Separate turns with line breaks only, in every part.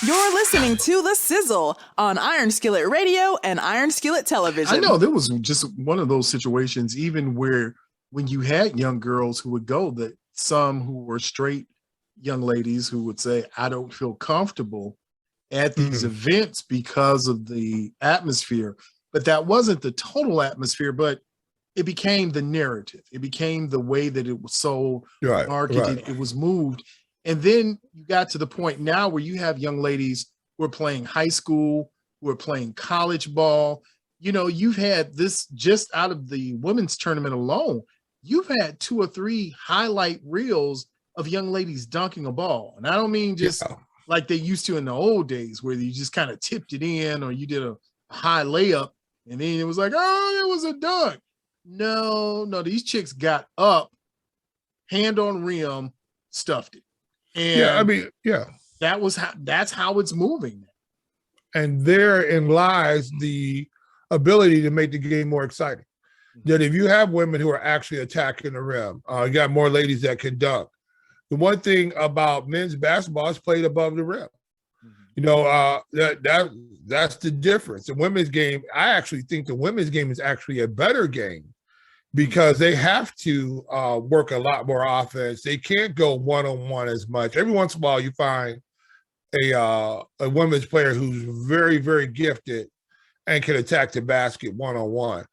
You're listening to The Sizzle on Iron Skillet Radio and Iron Skillet Television.
I know there was just one of those situations, even where when you had young girls who would go, that some who were straight young ladies who would say, I don't feel comfortable at these events because of the atmosphere. But that wasn't the total atmosphere, but it became the narrative. It became the way that it was sold, marketed, it was moved. And then you got to the point now where you have young ladies who are playing high school, who are playing college ball. You know, you've had this just out of the women's tournament alone. You've had 2 or 3 highlight reels of young ladies dunking a ball. And I don't mean just like they used to in the old days where you just kind of tipped it in or you did a high layup and then it was like, oh, it was a dunk. No, these chicks got up, hand on rim, stuffed it. And that's how it's moving.
And therein lies the ability to make the game more exciting. That if you have women who are actually attacking the rim, you got more ladies that can dunk. The one thing about men's basketball is played above the rim. You know, that's the difference. The women's game, I actually think the women's game is actually a better game because they have to work a lot more offense. They can't go one-on-one as much. Every once in a while, you find a women's player who's very, very gifted and can attack the basket one-on-one.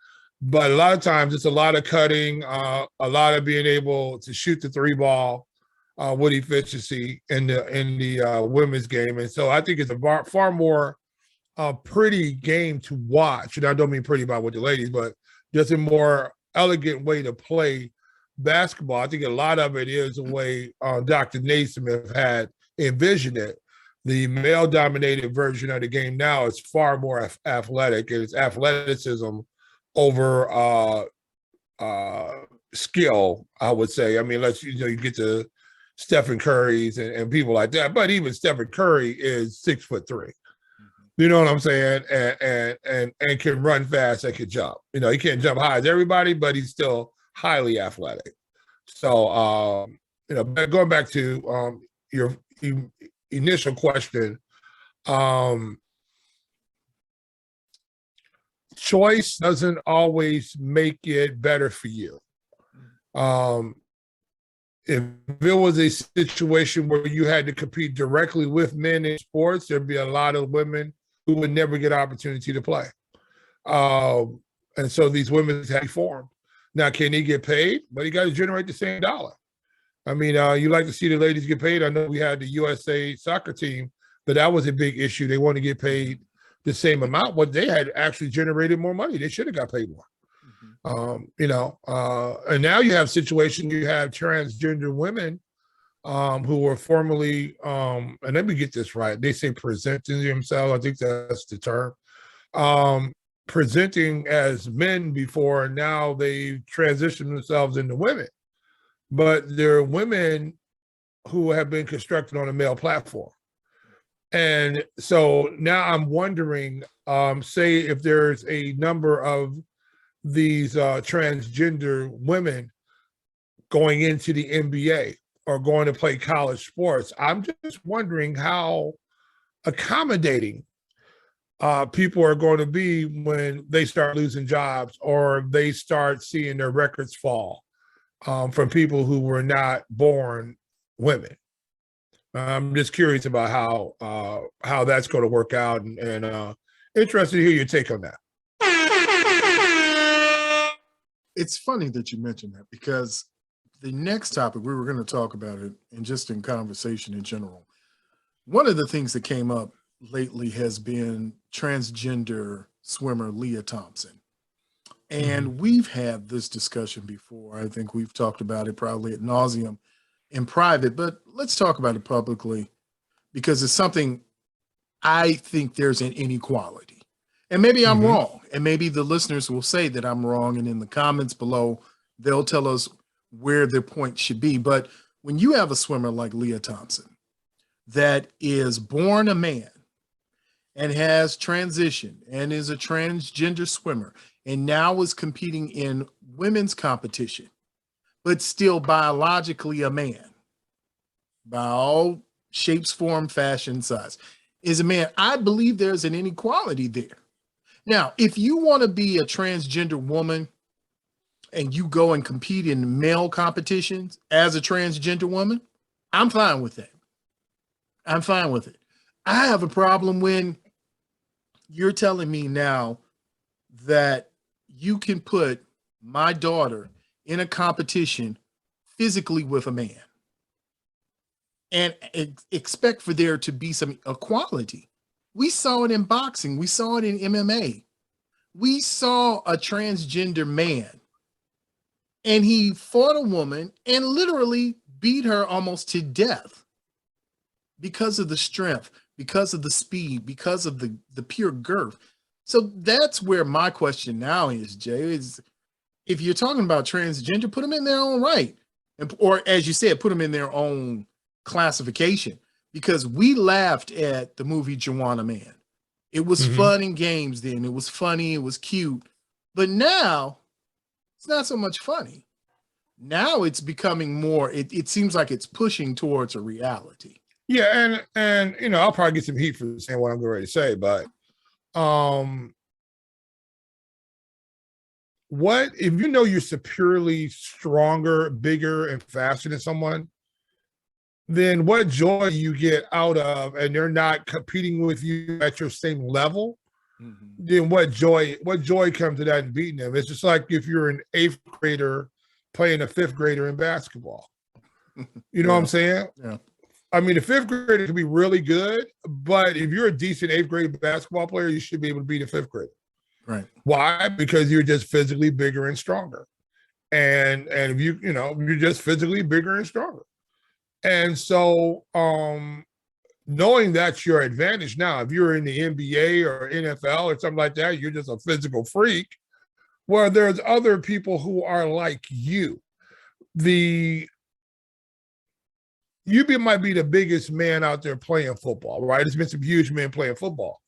But a lot of times, it's a lot of cutting, a lot of being able to shoot the 3 ball with efficiency in the women's game. And so I think it's a far more pretty game to watch. And I don't mean pretty about with the ladies, but just a more elegant way to play basketball. I think a lot of it is the way Dr. Naismith had envisioned it. The male-dominated version of the game now is far more athletic. It's athleticism over skill, I would say. I mean, you get to Stephen Curry's and people like that, but even Stephen Curry is 6'3". You know what I'm saying? And can run fast and can jump. You know, he can't jump high as everybody, but he's still highly athletic. So, you know, going back to your initial question, choice doesn't always make it better for you. If it was a situation where you had to compete directly with men in sports, there'd be a lot of women who would never get an opportunity to play. And so these women have to be formed. Now, can he get paid? But he got to generate the same dollar. I mean, you like to see the ladies get paid. I know we had the USA soccer team, but that was a big issue. They want to get paid the same amount, but they had actually generated more money. They should have got paid more. You know, and now you have situations, you have transgender women who were formerly, and let me get this right, they say presenting themselves, I think that's the term, presenting as men before, and now they transitioned themselves into women. But they're women who have been constructed on a male platform. And so now I'm wondering, say if there's a number of these transgender women going into the NBA or going to play college sports, I'm just wondering how accommodating people are going to be when they start losing jobs or they start seeing their records fall from people who were not born women. I'm just curious about how that's going to work out, and interested to hear your take on that.
It's funny that you mentioned that because the next topic, we were going to talk about it and just in conversation in general. One of the things that came up lately has been transgender swimmer Leah Thompson. And we've had this discussion before. I think we've talked about it probably ad nauseum in private, but let's talk about it publicly because it's something I think there's an inequality. And maybe I'm wrong, and maybe the listeners will say that I'm wrong, and in the comments below, they'll tell us where their point should be. But when you have a swimmer like Leah Thompson that is born a man and has transitioned and is a transgender swimmer and now is competing in women's competition, but still biologically a man by all shapes, form, fashion, size. is a man. I believe there's an inequality there. Now, if you want to be a transgender woman and you go and compete in male competitions as a transgender woman, I'm fine with that. I'm fine with it. I have a problem when you're telling me now that you can put my daughter in a competition physically with a man and expect for there to be some equality. We saw it in boxing. We saw it in MMA. We saw a transgender man and he fought a woman and literally beat her almost to death because of the strength, because of the speed, because of the pure girth. So that's where my question now is, Jay, is if you're talking about transgender, put them in their own right. Or as you said, put them in their own classification, because we laughed at the movie Joanna Man. It was fun and games then. It was funny. It was cute. But now it's not so much funny. Now it's becoming more, it seems like it's pushing towards a reality.
Yeah, and you know, I'll probably get some heat for saying what I'm going to say, but what if you know you're superiorly stronger, bigger, and faster than someone, then what joy you get out of, and they're not competing with you at your same level, then what joy comes to that in beating them? It's just like if you're an 8th grader playing a 5th grader in basketball. You know what I'm saying?
Yeah.
I mean, the 5th grader can be really good, but if you're a decent 8th grade basketball player, you should be able to beat a 5th grader.
Right.
Why? Because you're just physically bigger and stronger. And if you're just physically bigger and stronger. And so knowing that's your advantage now, if you're in the NBA or NFL or something like that, you're just a physical freak, where there's other people who are like you. You might be the biggest man out there playing football, right? There's been some huge men playing football.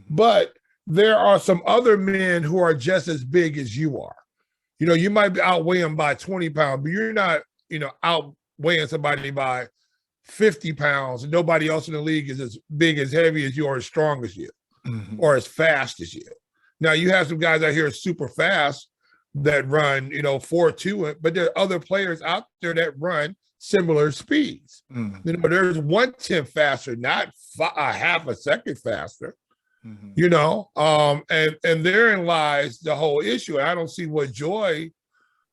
But there are some other men who are just as big as you are. You know, you might be outweighing by 20 pounds, but you're not, outweighing somebody by 50 pounds, and nobody else in the league is as big, as heavy as you, or as strong as you, or as fast as you. Now, you have some guys out here super fast that run, 4.2, but there are other players out there that run similar speeds. There's 1/10 faster, not a half a second faster. And therein lies the whole issue. I don't see what joy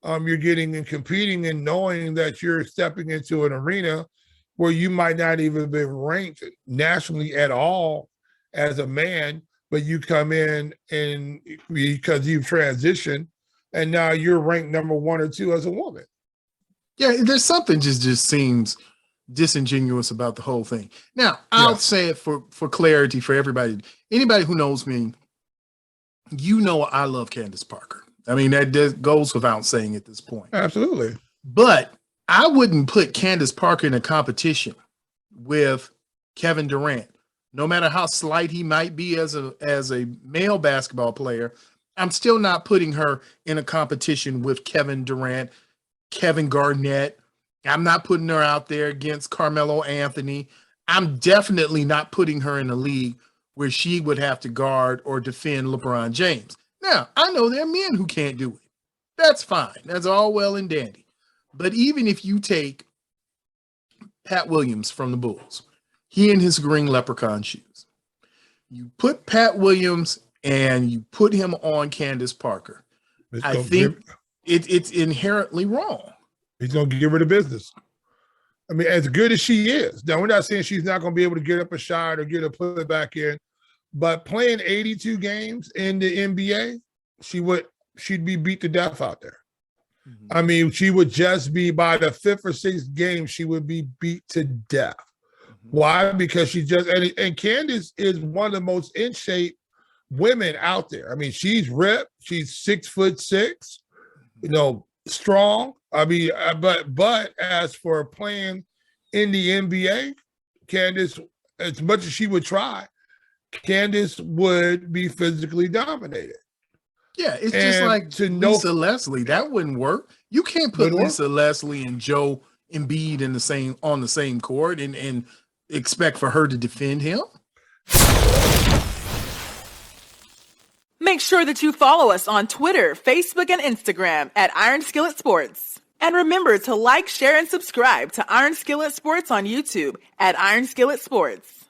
you're getting in competing and knowing that you're stepping into an arena where you might not even be ranked nationally at all as a man, but you come in and because you've transitioned and now you're ranked number 1 or 2 as a woman.
Yeah, there's something just seems disingenuous about the whole thing. Now, I'll say it for clarity for everybody. Anybody who knows me, I love Candace Parker. I mean, that goes without saying at this point.
Absolutely.
But I wouldn't put Candace Parker in a competition with Kevin Durant. No matter how slight he might be as a male basketball player, I'm still not putting her in a competition with Kevin Durant, Kevin Garnett. I'm not putting her out there against Carmelo Anthony. I'm definitely not putting her in a league where she would have to guard or defend LeBron James. Now, I know there are men who can't do it. That's fine. That's all well and dandy. But even if you take Pat Williams from the Bulls, he in his green leprechaun shoes, you put Pat Williams and you put him on Candace Parker, I think it's inherently wrong.
He's going to give her the business. I mean, as good as she is. Now, we're not saying she's not going to be able to get up a shot or get a put back in, but playing 82 games in the NBA, she'd be beat to death out there. I mean, she would just be by the 5th or 6th game, she would be beat to death. Why? Because she just, and Candace is one of the most in shape women out there. I mean, she's ripped. She's 6'6", strong. I mean, but as for playing in the NBA, Candace, as much as she would try, Candace would be physically dominated.
Yeah, it's just like Lisa Leslie. That wouldn't work. You can't put Lisa Leslie and Joe Embiid on the same court and expect for her to defend him.
Make sure that you follow us on Twitter, Facebook, and Instagram at Iron Skillet Sports. And remember to like, share, and subscribe to Iron Skillet Sports on YouTube at Iron Skillet Sports.